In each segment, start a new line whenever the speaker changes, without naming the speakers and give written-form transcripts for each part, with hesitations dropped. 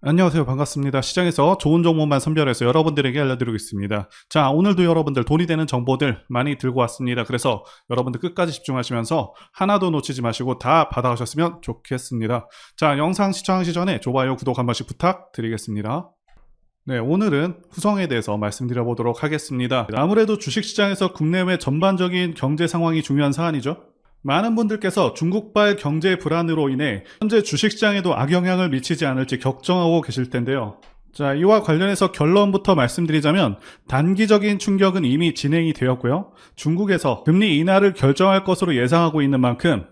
안녕하세요. 반갑습니다. 시장에서 좋은 정보만 선별해서 여러분들에게 알려드리고 있습니다. 자, 오늘도 여러분들 돈이 되는 정보들 많이 들고 왔습니다. 그래서 여러분들 끝까지 집중하시면서 하나도 놓치지 마시고 다 받아가셨으면 좋겠습니다. 자, 영상 시청하시기 전에 좋아요, 구독 한 번씩 부탁드리겠습니다. 네, 오늘은 후성에 대해서 말씀드려 보도록 하겠습니다. 아무래도 주식시장에서 국내외 전반적인 경제 상황이 중요한 사안이죠. 많은 분들께서 중국발 경제 불안으로 인해 현재 주식시장에도 악영향을 미치지 않을지 걱정하고 계실 텐데요. 자, 이와 관련해서 결론부터 말씀드리자면 단기적인 충격은 이미 진행이 되었고요. 중국에서 금리 인하를 결정할 것으로 예상하고 있는 만큼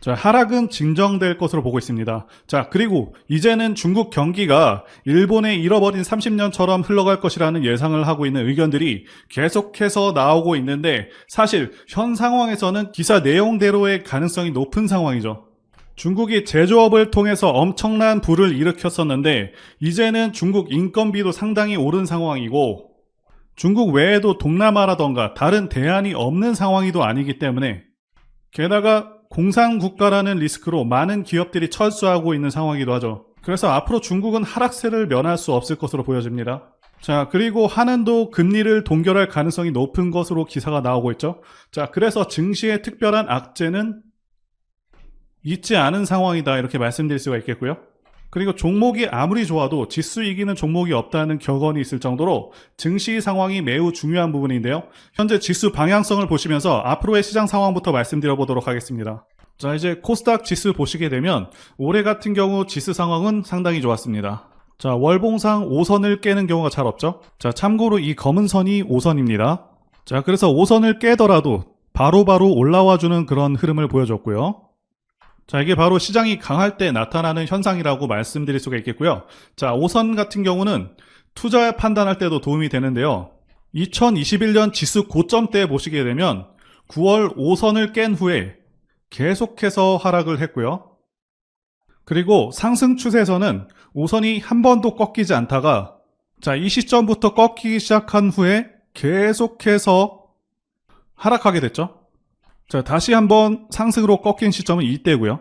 자, 하락은 진정될 것으로 보고 있습니다. 자, 그리고 이제는 중국 경기가 일본의 잃어버린 30년처럼 흘러갈 것이라는 예상을 하고 있는 의견들이 계속해서 나오고 있는데 사실 현 상황에서는 기사 내용대로의 가능성이 높은 상황이죠. 중국이 제조업을 통해서 엄청난 부를 일으켰었는데 이제는 중국 인건비도 상당히 오른 상황이고 중국 외에도 동남아라던가 다른 대안이 없는 상황이도 아니기 때문에 게다가 공산국가라는 리스크로 많은 기업들이 철수하고 있는 상황이기도 하죠. 그래서 앞으로 중국은 하락세를 면할 수 없을 것으로 보여집니다. 자, 그리고 한은도 금리를 동결할 가능성이 높은 것으로 기사가 나오고 있죠. 자, 그래서 증시의 특별한 악재는 있지 않은 상황이다 이렇게 말씀드릴 수가 있겠고요. 그리고 종목이 아무리 좋아도 지수 이기는 종목이 없다는 격언이 있을 정도로 증시 상황이 매우 중요한 부분인데요. 현재 지수 방향성을 보시면서 앞으로의 시장 상황부터 말씀드려 보도록 하겠습니다. 자, 이제 코스닥 지수 보시게 되면 올해 같은 경우 지수 상황은 상당히 좋았습니다. 자, 월봉상 5선을 깨는 경우가 잘 없죠. 자, 참고로 이 검은 선이 5선입니다. 자, 그래서 5선을 깨더라도 바로바로 올라와주는 그런 흐름을 보여줬고요. 자, 이게 바로 시장이 강할 때 나타나는 현상이라고 말씀드릴 수가 있겠고요. 자, 5선 같은 경우는 투자 판단할 때도 도움이 되는데요. 2021년 지수 고점 때 보시게 되면 9월 5선을 깬 후에 계속해서 하락을 했고요. 그리고 상승 추세에서는 5선이 한 번도 꺾이지 않다가 자, 이 시점부터 꺾이기 시작한 후에 계속해서 하락하게 됐죠. 자, 다시 한번 상승으로 꺾인 시점은 이때고요.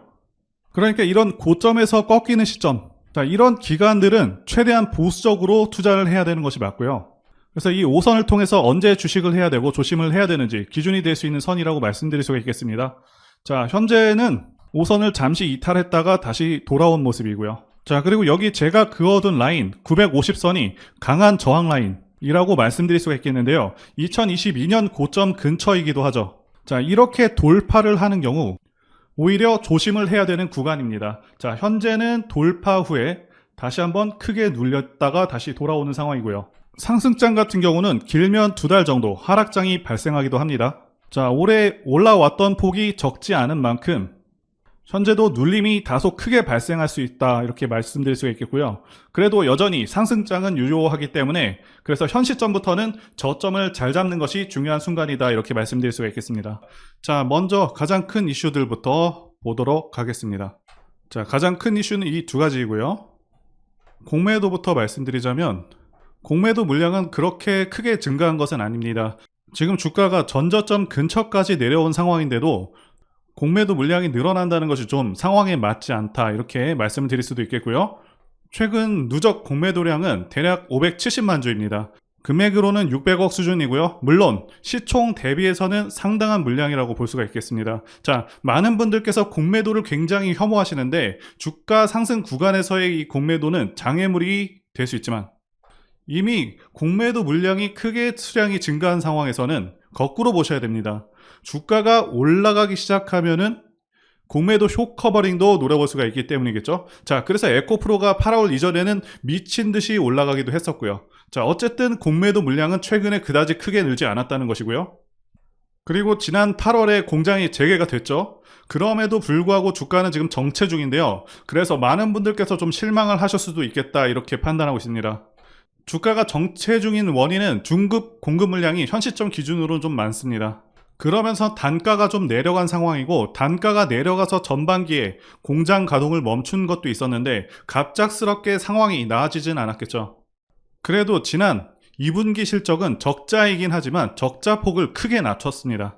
그러니까 이런 고점에서 꺾이는 시점, 자, 이런 기간들은 최대한 보수적으로 투자를 해야 되는 것이 맞고요. 그래서 이 5선을 통해서 언제 주식을 해야 되고 조심을 해야 되는지 기준이 될 수 있는 선이라고 말씀드릴 수가 있겠습니다. 자, 현재는 5선을 잠시 이탈했다가 다시 돌아온 모습이고요. 자, 그리고 여기 제가 그어둔 라인 950선이 강한 저항 라인이라고 말씀드릴 수가 있겠는데요. 2022년 고점 근처이기도 하죠. 자, 이렇게 돌파를 하는 경우 오히려 조심을 해야 되는 구간입니다. 자, 현재는 돌파 후에 다시 한번 크게 눌렸다가 다시 돌아오는 상황이고요. 상승장 같은 경우는 길면 2달 정도 하락장이 발생하기도 합니다. 자, 올해 올라왔던 폭이 적지 않은 만큼 현재도 눌림이 다소 크게 발생할 수 있다 이렇게 말씀드릴 수가 있겠고요. 그래도 여전히 상승장은 유효하기 때문에 그래서 현 시점부터는 저점을 잘 잡는 것이 중요한 순간이다 이렇게 말씀드릴 수가 있겠습니다. 자, 먼저 가장 큰 이슈들부터 보도록 하겠습니다. 자, 가장 큰 이슈는 이 두 가지이고요. 공매도부터 말씀드리자면 공매도 물량은 그렇게 크게 증가한 것은 아닙니다. 지금 주가가 전저점 근처까지 내려온 상황인데도 공매도 물량이 늘어난다는 것이 좀 상황에 맞지 않다 이렇게 말씀을 드릴 수도 있겠고요. 최근 누적 공매도량은 대략 570만 주입니다. 금액으로는 600억 수준이고요. 물론 시총 대비해서는 상당한 물량이라고 볼 수가 있겠습니다. 자, 많은 분들께서 공매도를 굉장히 혐오하시는데 주가 상승 구간에서의 이 공매도는 장애물이 될 수 있지만 이미 공매도 물량이 크게 수량이 증가한 상황에서는 거꾸로 보셔야 됩니다. 주가가 올라가기 시작하면은 공매도 쇼커버링도 노려볼 수가 있기 때문이겠죠. 자, 그래서 에코프로가 8월 이전에는 미친 듯이 올라가기도 했었고요. 자, 어쨌든 공매도 물량은 최근에 그다지 크게 늘지 않았다는 것이고요. 그리고 지난 8월에 공장이 재개가 됐죠. 그럼에도 불구하고 주가는 지금 정체 중인데요. 그래서 많은 분들께서 좀 실망을 하실 수도 있겠다 이렇게 판단하고 있습니다. 주가가 정체 중인 원인은 중급 공급 물량이 현 시점 기준으로는 좀 많습니다. 그러면서 단가가 좀 내려간 상황이고 단가가 내려가서 전반기에 공장 가동을 멈춘 것도 있었는데 갑작스럽게 상황이 나아지진 않았겠죠. 그래도 지난 2분기 실적은 적자이긴 하지만 적자 폭을 크게 낮췄습니다.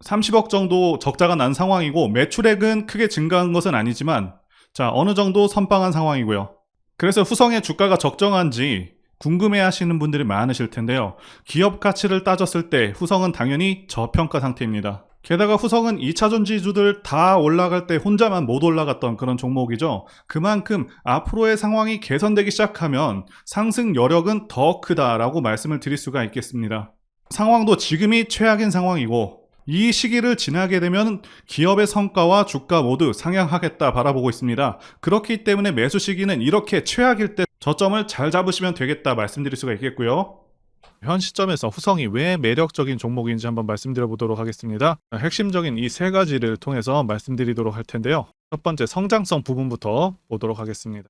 30억 정도 적자가 난 상황이고 매출액은 크게 증가한 것은 아니지만 자, 어느 정도 선방한 상황이고요. 그래서 후성의 주가가 적정한지 궁금해 하시는 분들이 많으실 텐데요. 기업 가치를 따졌을 때 후성은 당연히 저평가 상태입니다. 게다가 후성은 2차 전지주들 다 올라갈 때 혼자만 못 올라갔던 그런 종목이죠. 그만큼 앞으로의 상황이 개선되기 시작하면 상승 여력은 더 크다라고 말씀을 드릴 수가 있겠습니다. 상황도 지금이 최악인 상황이고 이 시기를 지나게 되면 기업의 성과와 주가 모두 상향하겠다 바라보고 있습니다. 그렇기 때문에 매수 시기는 이렇게 최악일 때 저점을 잘 잡으시면 되겠다 말씀드릴 수가 있겠고요. 현 시점에서 후성이 왜 매력적인 종목인지 한번 말씀드려 보도록 하겠습니다. 핵심적인 이 세 가지를 통해서 말씀드리도록 할 텐데요. 첫 번째 성장성 부분부터 보도록 하겠습니다.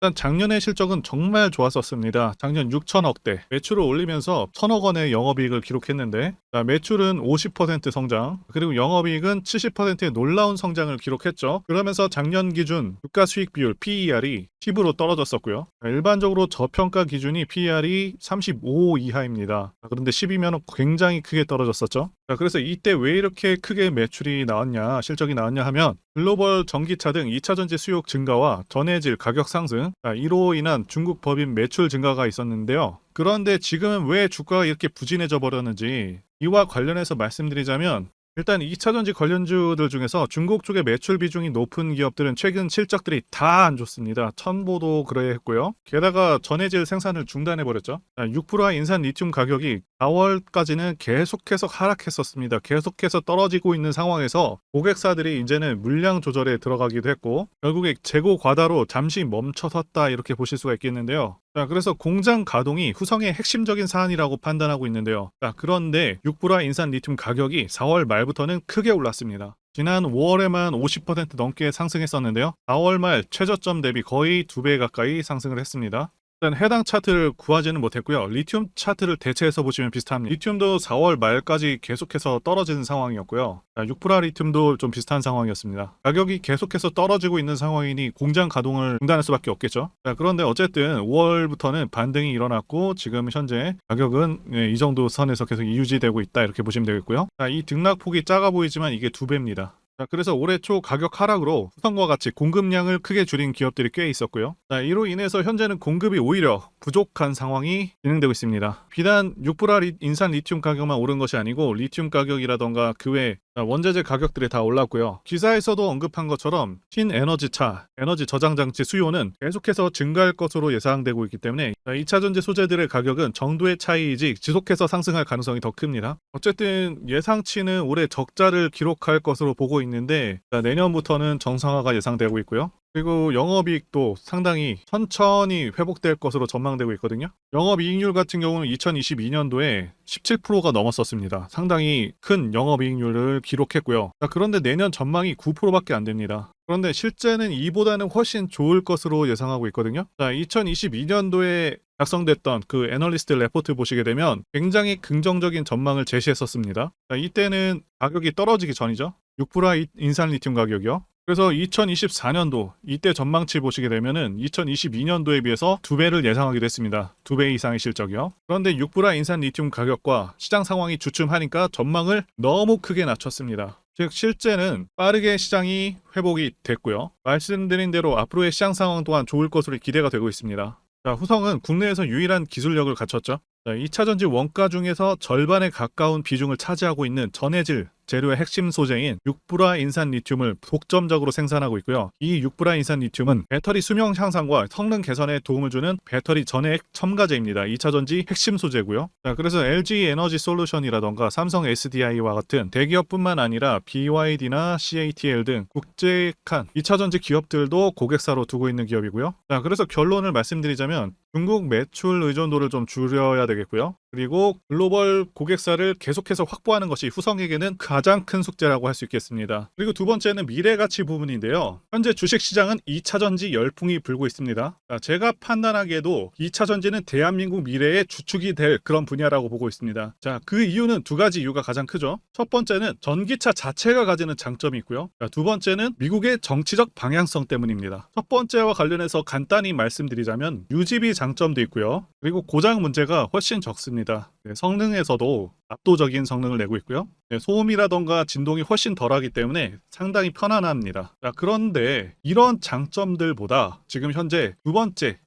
일단 작년의 실적은 정말 좋았었습니다. 작년 6천억대 매출을 올리면서 1,000억 원의 영업이익을 기록했는데 매출은 50% 성장 그리고 영업이익은 70%의 놀라운 성장을 기록했죠. 그러면서 작년 기준 주가 수익 비율 PER이 10으로 떨어졌었고요. 일반적으로 저평가 기준이 PER이 35 이하입니다. 그런데 10이면 굉장히 크게 떨어졌었죠. 그래서 이때 왜 이렇게 크게 매출이 나왔냐, 실적이 나왔냐 하면 글로벌 전기차 등 2차 전지 수요 증가와 전해질 가격 상승, 이로 인한 중국 법인 매출 증가가 있었는데요. 그런데 지금은 왜 주가가 이렇게 부진해져 버렸는지 이와 관련해서 말씀드리자면 일단 2차 전지 관련주들 중에서 중국 쪽의 매출 비중이 높은 기업들은 최근 실적들이 다 안 좋습니다. 첨보도 그러했고요. 게다가 전해질 생산을 중단해버렸죠. 6%와 인산 리튬 가격이 4월까지는 계속해서 하락했었습니다. 계속해서 떨어지고 있는 상황에서 고객사들이 이제는 물량 조절에 들어가기도 했고 결국에 재고 과다로 잠시 멈춰섰다 이렇게 보실 수가 있겠는데요. 그래서 공장 가동이 후성의 핵심적인 사안이라고 판단하고 있는데요. 그런데 6%와 인산 리튬 가격이 4월 말부터는 크게 올랐습니다. 지난 5월에만 50% 넘게 상승했었는데요. 4월 말 최저점 대비 거의 2배 가까이 상승을 했습니다. 일단 해당 차트를 구하지는 못했고요. 리튬 차트를 대체해서 보시면 비슷합니다. 리튬도 4월 말까지 계속해서 떨어지는 상황이었고요. 6% 리튬도 좀 비슷한 상황이었습니다. 가격이 계속해서 떨어지고 있는 상황이니 공장 가동을 중단할 수밖에 없겠죠. 그런데 어쨌든 5월부터는 반등이 일어났고 지금 현재 가격은 이 정도 선에서 계속 유지되고 있다 이렇게 보시면 되겠고요. 이 등락폭이 작아 보이지만 이게 2배입니다. 그래서 올해 초 가격 하락으로 후성과 같이 공급량을 크게 줄인 기업들이 꽤 있었고요. 이로 인해서 현재는 공급이 오히려 부족한 상황이 진행되고 있습니다. 비단 6% 인산 리튬 가격만 오른 것이 아니고 리튬 가격이라던가 그 외 원자재 가격들이 다 올랐고요. 기사에서도 언급한 것처럼 신에너지차, 에너지 저장장치 수요는 계속해서 증가할 것으로 예상되고 있기 때문에 2차 전지 소재들의 가격은 정도의 차이이지 지속해서 상승할 가능성이 더 큽니다. 어쨌든 예상치는 올해 적자를 기록할 것으로 보고 있는데 내년부터는 정상화가 예상되고 있고요. 그리고 영업이익도 상당히 천천히 회복될 것으로 전망되고 있거든요. 영업이익률 같은 경우는 2022년도에 17%가 넘었었습니다. 상당히 큰 영업이익률을 기록했고요. 그런데 내년 전망이 9%밖에 안 됩니다. 그런데 실제는 이보다는 훨씬 좋을 것으로 예상하고 있거든요. 2022년도에 작성됐던 그 애널리스트 레포트 보시게 되면 굉장히 긍정적인 전망을 제시했었습니다. 이때는 가격이 떨어지기 전이죠. 6% 인산 리튬 가격이요. 그래서 2024년도 이때 전망치 보시게 되면은 2022년도에 비해서 2배를 예상하기도 했습니다. 2배 이상의 실적이요. 그런데 6% 인산 리튬 가격과 시장 상황이 주춤하니까 전망을 너무 크게 낮췄습니다. 즉 실제는 빠르게 시장이 회복이 됐고요. 말씀드린 대로 앞으로의 시장 상황 또한 좋을 것으로 기대가 되고 있습니다. 후성은 국내에서 유일한 기술력을 갖췄죠. 2차 전지 원가 중에서 절반에 가까운 비중을 차지하고 있는 전해질 재료의 핵심 소재인 6% 인산 리튬을 독점적으로 생산하고 있고요. 이 6% 인산 리튬은 배터리 수명 향상과 성능 개선에 도움을 주는 배터리 전해액 첨가제입니다. 2차 전지 핵심 소재고요. 그래서 LG 에너지 솔루션이라던가 삼성 SDI와 같은 대기업뿐만 아니라 BYD나 CATL 등 국제한 2차 전지 기업들도 고객사로 두고 있는 기업이고요. 그래서 결론을 말씀드리자면 중국 매출 의존도를 좀 줄여야 되겠고요. 그리고 글로벌 고객사를 계속해서 확보하는 것이 후성에게는 가장 큰 숙제라고 할 수 있겠습니다. 그리고 두 번째는 미래가치 부분인데요. 현재 주식시장은 2차 전지 열풍이 불고 있습니다. 제가 판단하기에도 2차 전지는 대한민국 미래의 주축이 될 그런 분야라고 보고 있습니다. 그 이유는 두 가지 이유가 가장 크죠. 첫 번째는 전기차 자체가 가지는 장점이 있고요. 두 번째는 미국의 정치적 방향성 때문입니다. 첫 번째와 관련해서 간단히 말씀드리자면 유지비 장점도 있고요. 그리고 고장 문제가 훨씬 적습니다. 있습니다. 네, 성능에서도 압도적인 성능을 내고 있고요. 네, 소음이라던가 진동이 훨씬 덜하기 때문에 상당히 편안합니다. 자, 그런데 이런 장점들보다 지금 현재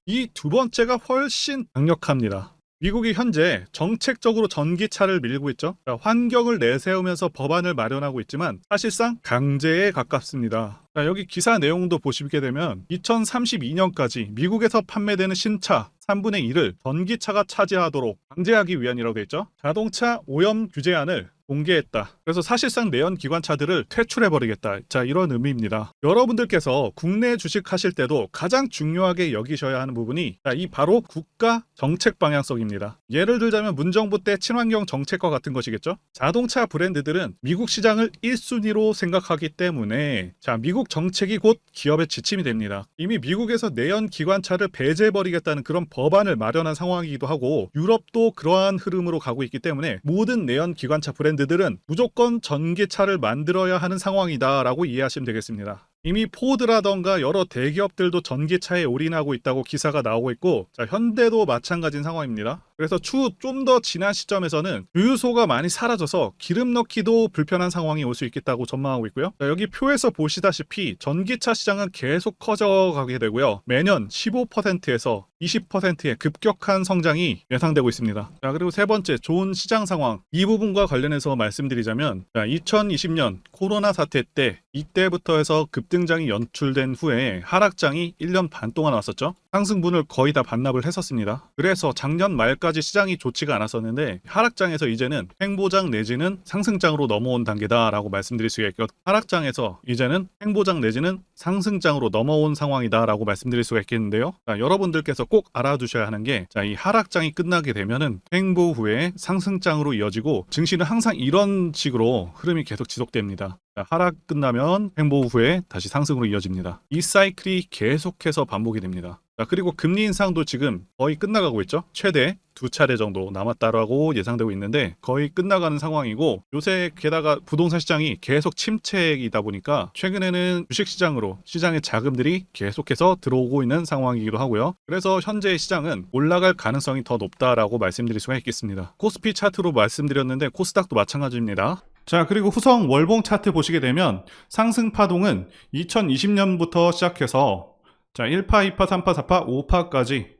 이 두 번째가 훨씬 강력합니다. 미국이 현재 정책적으로 전기차를 밀고 있죠. 자, 환경을 내세우면서 법안을 마련하고 있지만 사실상 강제에 가깝습니다. 자, 여기 기사 내용도 보시게 되면 2032년까지 미국에서 판매되는 신차 3분의 1을 전기차가 차지하도록 강제하기 위한이라고 되어 있죠. 자동차 오염 규제안을 공개했다. 그래서 사실상 내연 기관차들을 퇴출해버리겠다. 자, 이런 의미입니다. 여러분들께서 국내 주식하실 때도 가장 중요하게 여기셔야 하는 부분이 이 바로 국가 정책 방향성입니다. 예를 들자면 문정부 때 친환경 정책과 같은 것이겠죠. 자동차 브랜드들은 미국 시장을 1순위로 생각하기 때문에 미국 정책이 곧 기업의 지침이 됩니다. 이미 미국에서 내연 기관차를 배제해버리겠다는 그런 법안을 마련한 상황이기도 하고 유럽도 그러한 흐름으로 가고 있기 때문에 모든 내연 기관차 브랜드들은 무조건 전기차를 만들어야 하는 상황이다라고 이해하시면 되겠습니다. 이미 포드라던가 여러 대기업들도 전기차에 올인하고 있다고 기사가 나오고 있고 현대도 마찬가지인 상황입니다. 그래서 추후 좀 더 지난 시점에서는 주유소가 많이 사라져서 기름 넣기도 불편한 상황이 올 수 있겠다고 전망하고 있고요. 여기 표에서 보시다시피 전기차 시장은 계속 커져가게 되고요. 매년 15%에서 20%의 급격한 성장이 예상되고 있습니다. 그리고 세 번째, 좋은 시장 상황. 이 부분과 관련해서 말씀드리자면 2020년 코로나 사태 때 이때부터 해서 급등장이 연출된 후에 하락장이 1년 반 동안 왔었죠. 상승분을 거의 다 반납을 했었습니다. 그래서 작년 말까지 시장이 좋지가 않았었는데 하락장에서 이제는 횡보장 내지는 상승장으로 넘어온 단계다라고 말씀드릴 수가 있고 하락장에서 이제는 횡보장 내지는 상승장으로 넘어온 상황이다라고 말씀드릴 수가 있겠는데요. 여러분들께서 꼭 알아두셔야 하는 게 이 하락장이 끝나게 되면은 횡보 후에 상승장으로 이어지고 증시는 항상 이런 식으로 흐름이 계속 지속됩니다. 하락 끝나면 횡보 후에 다시 상승으로 이어집니다. 이 사이클이 계속해서 반복이 됩니다. 그리고 금리 인상도 지금 거의 끝나가고 있죠. 최대 2차례 정도 남았다라고 예상되고 있는데 거의 끝나가는 상황이고 요새 게다가 부동산 시장이 계속 침체이다 보니까 최근에는 주식시장으로 시장의 자금들이 계속해서 들어오고 있는 상황이기도 하고요. 그래서 현재의 시장은 올라갈 가능성이 더 높다라고 말씀드릴 수가 있겠습니다. 코스피 차트로 말씀드렸는데 코스닥도 마찬가지입니다. 자, 그리고 후성 월봉 차트 보시게 되면 상승 파동은 2020년부터 시작해서 1파, 2파, 3파, 4파, 5파까지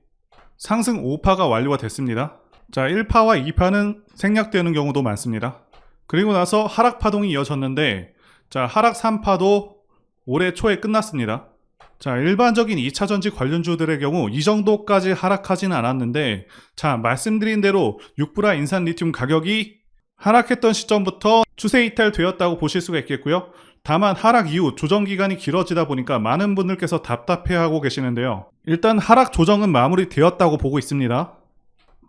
상승 5파가 완료가 됐습니다. 1파와 2파는 생략되는 경우도 많습니다. 그리고 나서 하락 파동이 이어졌는데 하락 3파도 올해 초에 끝났습니다. 일반적인 2차전지 관련주들의 경우 이 정도까지 하락하지는 않았는데 말씀드린 대로 육브라 인산 리튬 가격이 하락했던 시점부터 추세 이탈되었다고 보실 수가 있겠고요. 다만 하락 이후 조정 기간이 길어지다 보니까 많은 분들께서 답답해하고 계시는데요. 일단 하락 조정은 마무리되었다고 보고 있습니다.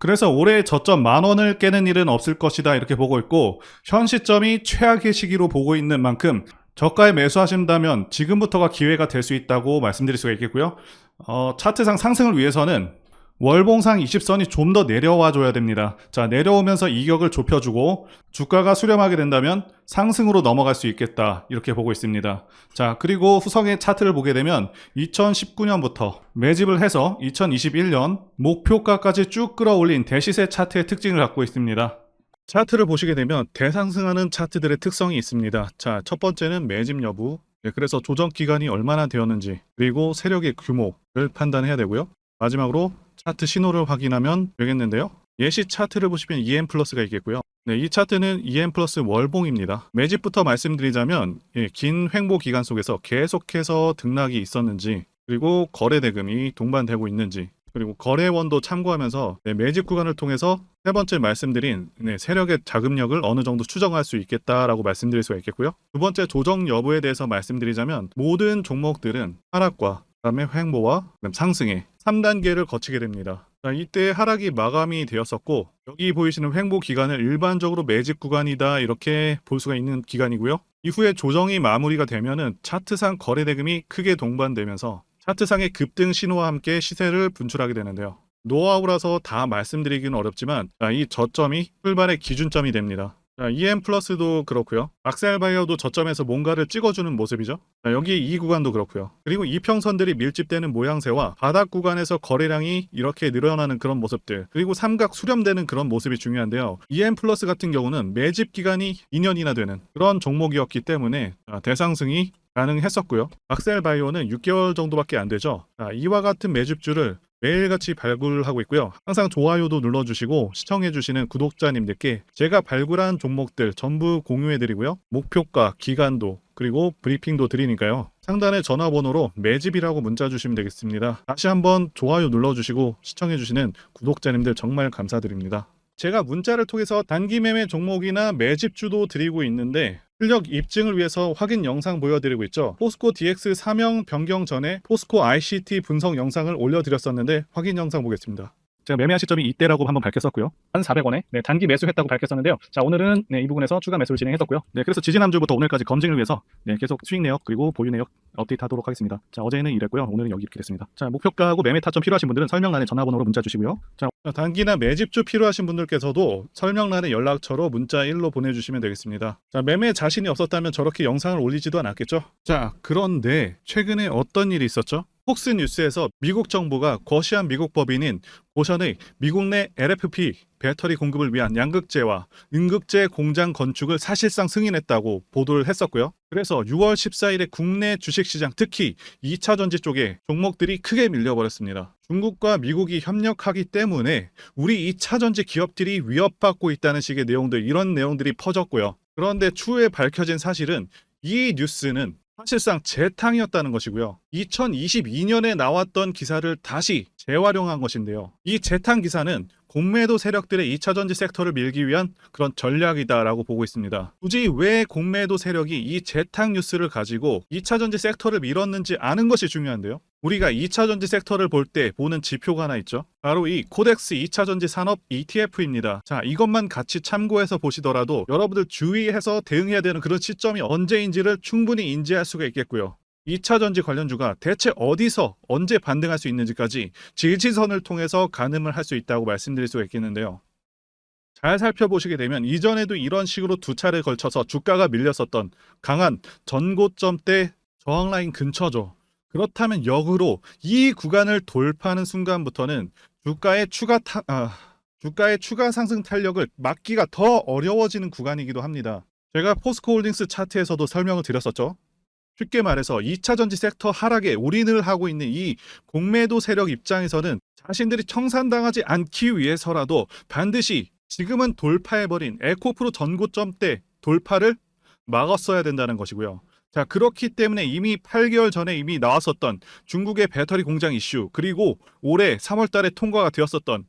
그래서 올해 저점 10,000원을 깨는 일은 없을 것이다 이렇게 보고 있고 현 시점이 최악의 시기로 보고 있는 만큼 저가에 매수하신다면 지금부터가 기회가 될 수 있다고 말씀드릴 수가 있겠고요. 차트상 상승을 위해서는 월봉상 20선이 좀 더 내려와 줘야 됩니다. 내려오면서 이격을 좁혀주고 주가가 수렴하게 된다면 상승으로 넘어갈 수 있겠다 이렇게 보고 있습니다. 그리고 후성의 차트를 보게 되면 2019년부터 매집을 해서 2021년 목표가까지 쭉 끌어올린 대시세 차트의 특징을 갖고 있습니다. 차트를 보시게 되면 대상승하는 차트들의 특성이 있습니다. 첫 번째는 매집 여부, 그래서 조정 기간이 얼마나 되었는지, 그리고 세력의 규모를 판단해야 되고요. 마지막으로 차트 신호를 확인하면 되겠는데요. 예시 차트를 보시면 EM 플러스가 있겠고요. 이 차트는 EM 플러스 월봉입니다. 매집부터 말씀드리자면 긴 횡보 기간 속에서 계속해서 등락이 있었는지, 그리고 거래 대금이 동반되고 있는지, 그리고 거래원도 참고하면서 매집 구간을 통해서 세 번째 말씀드린 세력의 자금력을 어느 정도 추정할 수 있겠다라고 말씀드릴 수가 있겠고요. 두 번째 조정 여부에 대해서 말씀드리자면 모든 종목들은 하락과 그다음에 횡보와 상승의 3단계를 거치게 됩니다. 이때 하락이 마감이 되었었고 여기 보이시는 횡보 기간을 일반적으로 매집 구간이다 이렇게 볼 수가 있는 기간이고요. 이후에 조정이 마무리가 되면은 차트상 거래 대금이 크게 동반되면서 차트상의 급등 신호와 함께 시세를 분출하게 되는데요. 노하우라서 다 말씀드리기는 어렵지만 이 저점이 출발의 기준점이 됩니다. 자, EM 플러스도 그렇고요. 악셀바이어도 저점에서 뭔가를 찍어주는 모습이죠. 자, 여기 이 구간도 그렇고요. 그리고 이평선들이 밀집되는 모양새와 바닥 구간에서 거래량이 이렇게 늘어나는 그런 모습들, 그리고 삼각 수렴되는 그런 모습이 중요한데요. EM 플러스 같은 경우는 매집 기간이 2년이나 되는 그런 종목이었기 때문에 대상승이 가능했었고요. 악셀바이오는 6개월 정도밖에 안 되죠. 자, 이와 같은 매집주를 매일같이 발굴하고 있고요. 항상 좋아요도 눌러주시고 시청해주시는 구독자님들께 제가 발굴한 종목들 전부 공유해드리고요. 목표가, 기간도, 그리고 브리핑도 드리니까요. 상단에 전화번호로 매집이라고 문자 주시면 되겠습니다. 다시 한번 좋아요 눌러주시고 시청해주시는 구독자님들 정말 감사드립니다. 제가 문자를 통해서 단기 매매 종목이나 매집주도 드리고 있는데 실력 입증을 위해서 확인 영상 보여드리고 있죠. 포스코 DX 사명 변경 전에 포스코 ICT 분석 영상을 올려드렸었는데 확인 영상 보겠습니다. 제가 매매한 시점이 이때라고 한번 밝혔었고요. 1,400원에 단기 매수했다고 밝혔었는데요. 자, 오늘은 이 부분에서 추가 매수를 진행했었고요. 그래서 지지난주부터 오늘까지 검증을 위해서 계속 수익 내역 그리고 보유 내역 업데이트하도록 하겠습니다. 자, 어제는 이랬고요. 오늘은 여기 이렇게 됐습니다. 자, 목표가하고 매매 타점 필요하신 분들은 설명란에 전화번호로 문자 주시고요. 자, 단기나 매집주 필요하신 분들께서도 설명란에 연락처로 문자 1로 보내주시면 되겠습니다. 자, 매매 자신이 없었다면 저렇게 영상을 올리지도 않았겠죠. 자, 그런데 최근에 어떤 일이 있었죠? 폭스뉴스에서 미국 정부가 거시한 미국 법인인 고션의 미국 내 LFP 배터리 공급을 위한 양극재와 음극재 공장 건축을 사실상 승인했다고 보도를 했었고요. 그래서 6월 14일에 국내 주식시장 특히 2차 전지 쪽에 종목들이 크게 밀려버렸습니다. 중국과 미국이 협력하기 때문에 우리 2차 전지 기업들이 위협받고 있다는 식의 내용들, 이런 내용들이 퍼졌고요. 그런데 추후에 밝혀진 사실은 이 뉴스는 사실상 재탕이었다는 것이고요. 2022년에 나왔던 기사를 다시 재활용한 것인데요. 이 재탕 기사는 공매도 세력들의 2차전지 섹터를 밀기 위한 그런 전략이다라고 보고 있습니다. 굳이 왜 공매도 세력이 이 재탕 뉴스를 가지고 2차전지 섹터를 밀었는지 아는 것이 중요한데요. 우리가 2차전지 섹터를 볼 때 보는 지표가 하나 있죠. 바로 이 코덱스 2차전지 산업 ETF입니다. 자, 이것만 같이 참고해서 보시더라도 여러분들 주의해서 대응해야 되는 그런 시점이 언제인지를 충분히 인지할 수가 있겠고요. 2차전지 관련주가 대체 어디서 언제 반등할 수 있는지까지 지지선을 통해서 가늠을 할 수 있다고 말씀드릴 수가 있겠는데요. 잘 살펴보시게 되면 이전에도 이런 식으로 두 차례에 걸쳐서 주가가 밀렸었던 강한 전고점대 저항라인 근처죠. 그렇다면 역으로 이 구간을 돌파하는 순간부터는 주가의 추가 상승 탄력을 막기가 더 어려워지는 구간이기도 합니다. 제가 포스코홀딩스 차트에서도 설명을 드렸었죠. 쉽게 말해서 2차전지 섹터 하락에 올인을 하고 있는 이 공매도 세력 입장에서는 자신들이 청산당하지 않기 위해서라도 반드시 지금은 돌파해버린 에코프로 전고점대 돌파를 막았어야 된다는 것이고요. 자, 그렇기 때문에 이미 8개월 전에 이미 나왔었던 중국의 배터리 공장 이슈, 그리고 올해 3월 달에 통과가 되었었던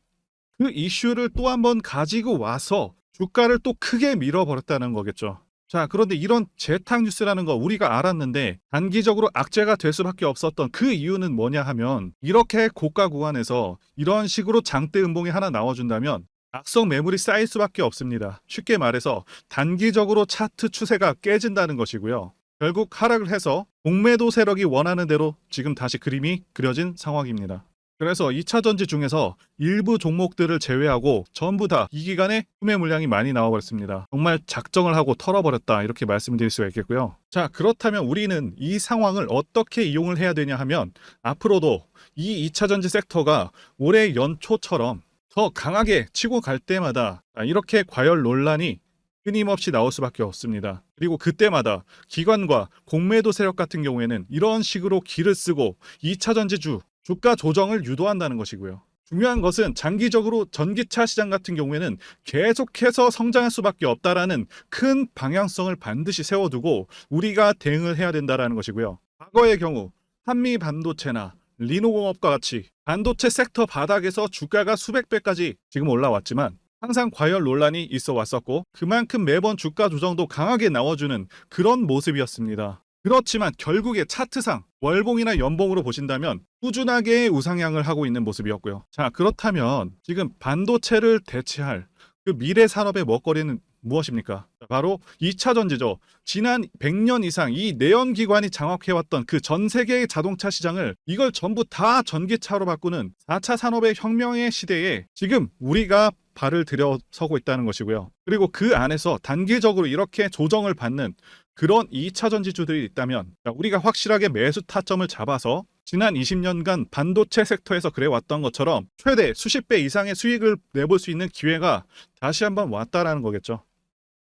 그 이슈를 또 한번 가지고 와서 주가를 또 크게 밀어버렸다는 거겠죠. 자, 그런데 이런 재탕 뉴스라는 거 우리가 알았는데 단기적으로 악재가 될 수밖에 없었던 그 이유는 뭐냐 하면, 이렇게 고가 구간에서 이런 식으로 장대 음봉이 하나 나와준다면 악성 매물이 쌓일 수밖에 없습니다. 쉽게 말해서 단기적으로 차트 추세가 깨진다는 것이고요. 결국 하락을 해서 공매도 세력이 원하는 대로 지금 다시 그림이 그려진 상황입니다. 그래서 2차 전지 중에서 일부 종목들을 제외하고 전부 다 이 기간에 투매 물량이 많이 나와버렸습니다. 정말 작정을 하고 털어버렸다, 이렇게 말씀드릴 수가 있겠고요. 자, 그렇다면 우리는 이 상황을 어떻게 이용을 해야 되냐 하면, 앞으로도 이 2차 전지 섹터가 올해 연초처럼 더 강하게 치고 갈 때마다 이렇게 과열 논란이 끊임없이 나올 수밖에 없습니다. 그리고 그때마다 기관과 공매도 세력 같은 경우에는 이런 식으로 기를 쓰고 2차 전지주 주가 조정을 유도한다는 것이고요. 중요한 것은 장기적으로 전기차 시장 같은 경우에는 계속해서 성장할 수밖에 없다라는 큰 방향성을 반드시 세워두고 우리가 대응을 해야 된다는 것이고요. 과거의 경우 한미 반도체나 리노공업과 같이 반도체 섹터 바닥에서 주가가 수백 배까지 지금 올라왔지만 항상 과열 논란이 있어 왔었고, 그만큼 매번 주가 조정도 강하게 나와주는 그런 모습이었습니다. 그렇지만 결국에 차트상 월봉이나 연봉으로 보신다면 꾸준하게 우상향을 하고 있는 모습이었고요. 자, 그렇다면 지금 반도체를 대체할 그 미래 산업의 먹거리는 무엇입니까? 바로 2차 전지죠. 지난 100년 이상 이 내연기관이 장악해왔던 그 전 세계의 자동차 시장을 이걸 전부 다 전기차로 바꾸는 4차 산업의 혁명의 시대에 지금 우리가 발을 들여서고 있다는 것이고요. 그리고 그 안에서 단기적으로 이렇게 조정을 받는 그런 2차 전지주들이 있다면 우리가 확실하게 매수 타점을 잡아서 지난 20년간 반도체 섹터에서 그래왔던 것처럼 최대 수십 배 이상의 수익을 내볼 수 있는 기회가 다시 한번 왔다라는 거겠죠.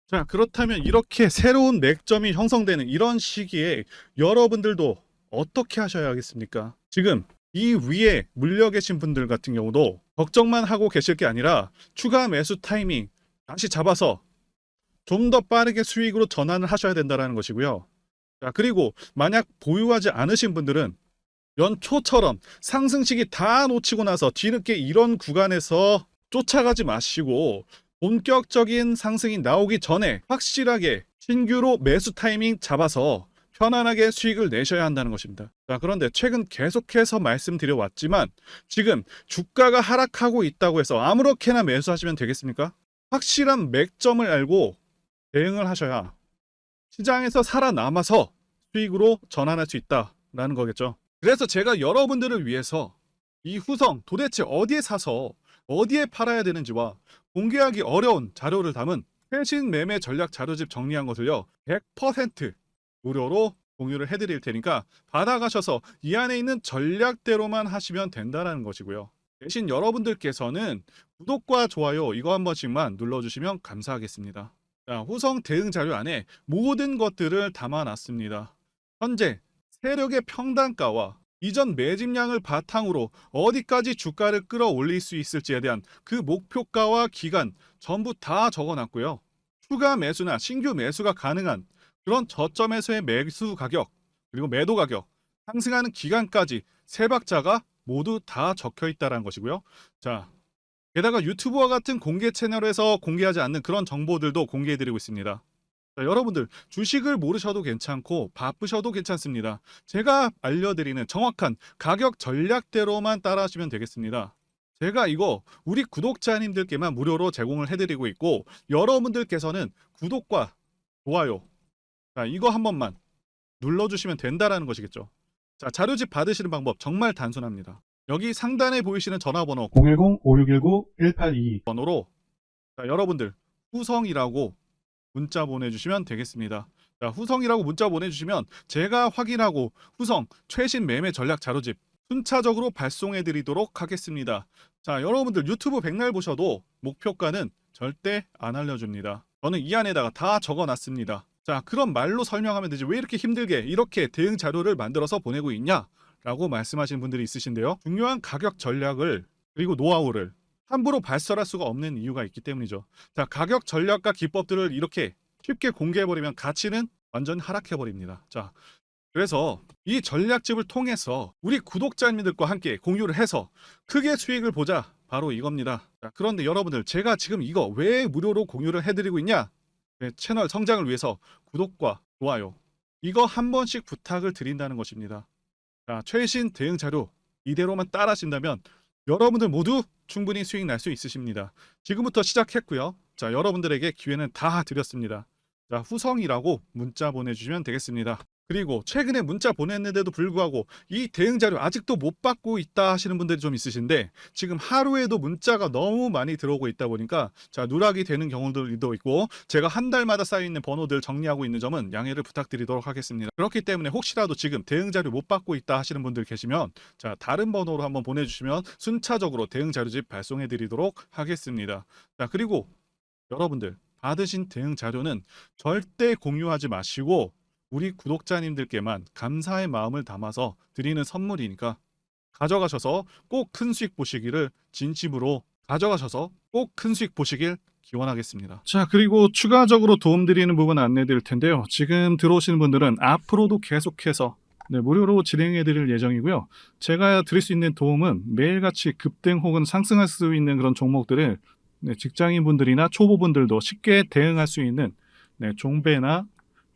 자, 그렇다면 이렇게 새로운 맥점이 형성되는 이런 시기에 여러분들도 어떻게 하셔야겠습니까? 지금 이 위에 물려 계신 분들 같은 경우도 걱정만 하고 계실 게 아니라 추가 매수 타이밍 다시 잡아서 좀 더 빠르게 수익으로 전환을 하셔야 된다는 것이고요. 자, 그리고 만약 보유하지 않으신 분들은 연초처럼 상승 시기 다 놓치고 나서 뒤늦게 이런 구간에서 쫓아가지 마시고 본격적인 상승이 나오기 전에 확실하게 신규로 매수 타이밍 잡아서 편안하게 수익을 내셔야 한다는 것입니다. 자, 그런데 최근 계속해서 말씀드려 왔지만 지금 주가가 하락하고 있다고 해서 아무렇게나 매수하시면 되겠습니까? 확실한 맥점을 알고 대응을 하셔야 시장에서 살아남아서 수익으로 전환할 수 있다라는 거겠죠. 그래서 제가 여러분들을 위해서 이 후성 도대체 어디에 사서 어디에 팔아야 되는지와 공개하기 어려운 자료를 담은 최신 매매 전략 자료집 정리한 것을요 100% 무료로 공유를 해드릴 테니까 받아가셔서 이 안에 있는 전략대로만 하시면 된다는 것이고요. 대신 여러분들께서는 구독과 좋아요 이거 한 번씩만 눌러주시면 감사하겠습니다. 자, 후성 대응 자료 안에 모든 것들을 담아놨습니다. 현재 세력의 평단가와 이전 매집량을 바탕으로 어디까지 주가를 끌어올릴 수 있을지에 대한 그 목표가와 기간 전부 다 적어놨고요. 추가 매수나 신규 매수가 가능한 그런 저점에서의 매수 가격 그리고 매도 가격 상승하는 기간까지 세 박자가 모두 다 적혀 있다는 것이고요. 자, 게다가 유튜브와 같은 공개 채널에서 공개하지 않는 그런 정보들도 공개해드리고 있습니다. 자, 여러분들 주식을 모르셔도 괜찮고 바쁘셔도 괜찮습니다. 제가 알려드리는 정확한 가격 전략대로만 따라하시면 되겠습니다. 제가 이거 우리 구독자님들께만 무료로 제공을 해드리고 있고 여러분들께서는 구독과 좋아요 자, 이거 한 번만 눌러주시면 된다라는 것이겠죠. 자, 자료집 받으시는 방법 정말 단순합니다. 여기 상단에 보이시는 전화번호
010-5619-1822
번호로 자, 여러분들 후성이라고 문자 보내주시면 되겠습니다. 자, 후성이라고 문자 보내주시면 제가 확인하고 후성 최신 매매 전략 자료집 순차적으로 발송해 드리도록 하겠습니다. 자, 여러분들 유튜브 백날 보셔도 목표가는 절대 안 알려줍니다. 저는 이 안에다가 다 적어놨습니다. 자, 그런 말로 설명하면 되지 왜 이렇게 힘들게 이렇게 대응 자료를 만들어서 보내고 있냐 라고 말씀하시는 분들이 있으신데요. 중요한 가격 전략을 그리고 노하우를 함부로 발설할 수가 없는 이유가 있기 때문이죠. 자, 가격 전략과 기법들을 이렇게 쉽게 공개해버리면 가치는 완전히 하락해버립니다. 자, 그래서 이 전략집을 통해서 우리 구독자님들과 함께 공유를 해서 크게 수익을 보자 바로 이겁니다. 자, 그런데 여러분들 제가 지금 이거 왜 무료로 공유를 해드리고 있냐? 네, 채널 성장을 위해서 구독과 좋아요 이거 한 번씩 부탁을 드린다는 것입니다. 자, 최신 대응 자료 이대로만 따라하신다면 여러분들 모두 충분히 수익 날 수 있으십니다. 지금부터 시작했고요. 자, 여러분들에게 기회는 다 드렸습니다. 자, 후성이라고 문자 보내주시면 되겠습니다. 그리고 최근에 문자 보냈는데도 불구하고 이 대응 자료 아직도 못 받고 있다 하시는 분들이 좀 있으신데 지금 하루에도 문자가 너무 많이 들어오고 있다 보니까 자, 누락이 되는 경우들도 있고 제가 한 달마다 쌓여있는 번호들 정리하고 있는 점은 양해를 부탁드리도록 하겠습니다. 그렇기 때문에 혹시라도 지금 대응 자료 못 받고 있다 하시는 분들 계시면 자, 다른 번호로 한번 보내주시면 순차적으로 대응 자료집 발송해 드리도록 하겠습니다. 자, 그리고 여러분들 받으신 대응 자료는 절대 공유하지 마시고 우리 구독자님들께만 감사의 마음을 담아서 드리는 선물이니까 가져가셔서 꼭 큰 수익 보시기를 진심으로 가져가셔서 꼭 큰 수익 보시길 기원하겠습니다. 자, 그리고 추가적으로 도움드리는 부분 안내 드릴 텐데요. 지금 들어오시는 분들은 앞으로도 계속해서 무료로 진행해 드릴 예정이고요. 제가 드릴 수 있는 도움은 매일같이 급등 혹은 상승할 수 있는 그런 종목들을 직장인분들이나 초보분들도 쉽게 대응할 수 있는 종배나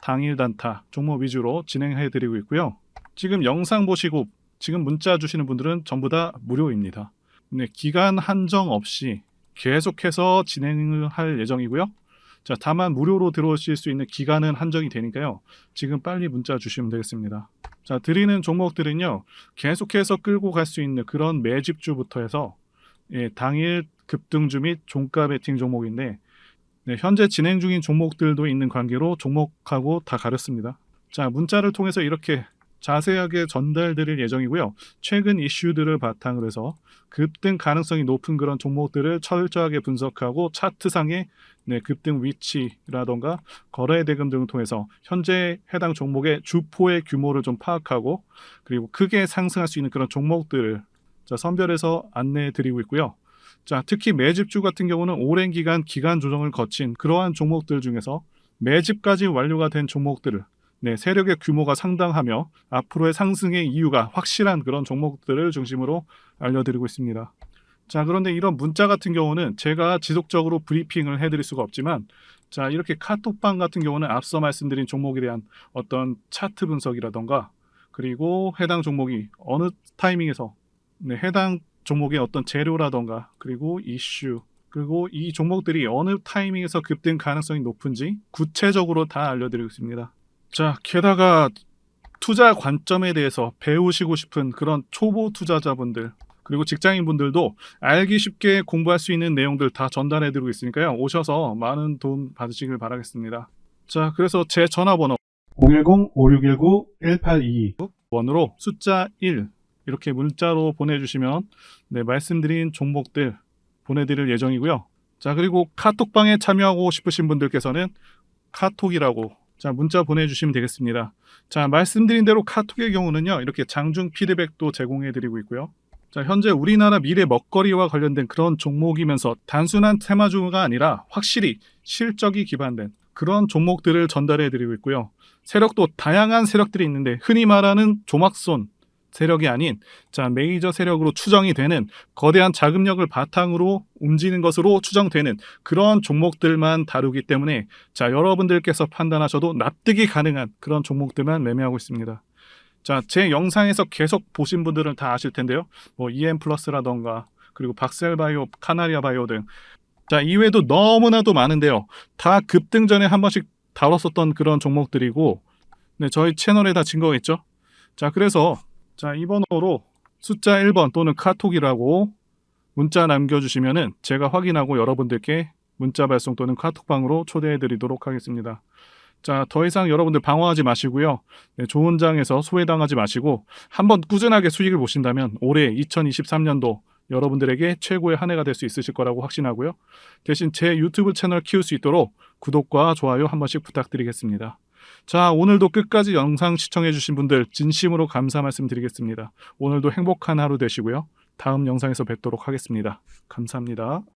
당일 단타 종목 위주로 진행해 드리고 있고요. 지금 영상 보시고 지금 문자 주시는 분들은 전부 다 무료입니다. 기간 한정 없이 계속해서 진행을 할 예정이고요. 자, 다만 무료로 들어오실 수 있는 기간은 한정이 되니까요. 지금 빨리 문자 주시면 되겠습니다. 자, 드리는 종목들은요. 계속해서 끌고 갈 수 있는 그런 매집주부터 해서 당일 급등주 및 종가 베팅 종목인데 네, 현재 진행 중인 종목들도 있는 관계로 종목하고 다 가렸습니다. 자, 문자를 통해서 이렇게 자세하게 전달드릴 예정이고요. 최근 이슈들을 바탕으로 해서 급등 가능성이 높은 그런 종목들을 철저하게 분석하고 차트상의 네, 급등 위치라던가 거래 대금 등을 통해서 현재 해당 종목의 주포의 규모를 좀 파악하고 그리고 크게 상승할 수 있는 그런 종목들을 자, 선별해서 안내해 드리고 있고요. 자, 특히 매집주 같은 경우는 오랜 기간 조정을 거친 그러한 종목들 중에서 매집까지 완료가 된 종목들을 네, 세력의 규모가 상당하며 앞으로의 상승의 이유가 확실한 그런 종목들을 중심으로 알려드리고 있습니다. 자, 그런데 이런 문자 같은 경우는 제가 지속적으로 브리핑을 해드릴 수가 없지만 자, 이렇게 카톡방 같은 경우는 앞서 말씀드린 종목에 대한 어떤 차트 분석이라던가 그리고 해당 종목이 어느 타이밍에서 네, 해당 종목의 어떤 재료라던가 그리고 이슈 그리고 이 종목들이 어느 타이밍에서 급등 가능성이 높은지 구체적으로 다 알려드리고 있습니다. 자, 게다가 투자 관점에 대해서 배우시고 싶은 그런 초보 투자자분들 그리고 직장인분들도 알기 쉽게 공부할 수 있는 내용들 다 전달해드리고 있으니까요. 오셔서 많은 도움 받으시길 바라겠습니다. 자, 그래서 제 전화번호
010-5619-1822
번호로 숫자 1 이렇게 문자로 보내주시면 네, 말씀드린 종목들 보내드릴 예정이고요. 자, 그리고 카톡방에 참여하고 싶으신 분들께서는 카톡이라고 자, 문자 보내주시면 되겠습니다. 자, 말씀드린 대로 카톡의 경우는요, 이렇게 장중 피드백도 제공해드리고 있고요. 자, 현재 우리나라 미래 먹거리와 관련된 그런 종목이면서 단순한 테마주가 아니라 확실히 실적이 기반된 그런 종목들을 전달해드리고 있고요. 세력도 다양한 세력들이 있는데 흔히 말하는 조막손 세력이 아닌 자, 메이저 세력으로 추정이 되는 거대한 자금력을 바탕으로 움직이는 것으로 추정되는 그런 종목들만 다루기 때문에 자, 여러분들께서 판단하셔도 납득이 가능한 그런 종목들만 매매하고 있습니다. 자, 제 영상에서 계속 보신 분들은 다 아실 텐데요. 뭐 EM 플러스라던가 그리고 박셀바이오, 카나리아 바이오 등 자, 이외에도 너무나도 많은데요. 다 급등 전에 한 번씩 다뤘었던 그런 종목들이고 네, 저희 채널에 다 증거가 있죠. 자, 그래서 자, 이 번호로 숫자 1번 또는 카톡이라고 문자 남겨주시면은 제가 확인하고 여러분들께 문자 발송 또는 카톡방으로 초대해 드리도록 하겠습니다. 자, 더 이상 여러분들 방황하지 마시고요. 네, 좋은 장에서 소외당하지 마시고 한번 꾸준하게 수익을 보신다면 올해 2023년도 여러분들에게 최고의 한 해가 될 수 있으실 거라고 확신하고요. 대신 제 유튜브 채널 키울 수 있도록 구독과 좋아요 한 번씩 부탁드리겠습니다. 자, 오늘도 끝까지 영상 시청해주신 분들 진심으로 감사 말씀드리겠습니다. 오늘도 행복한 하루 되시고요. 다음 영상에서 뵙도록 하겠습니다. 감사합니다.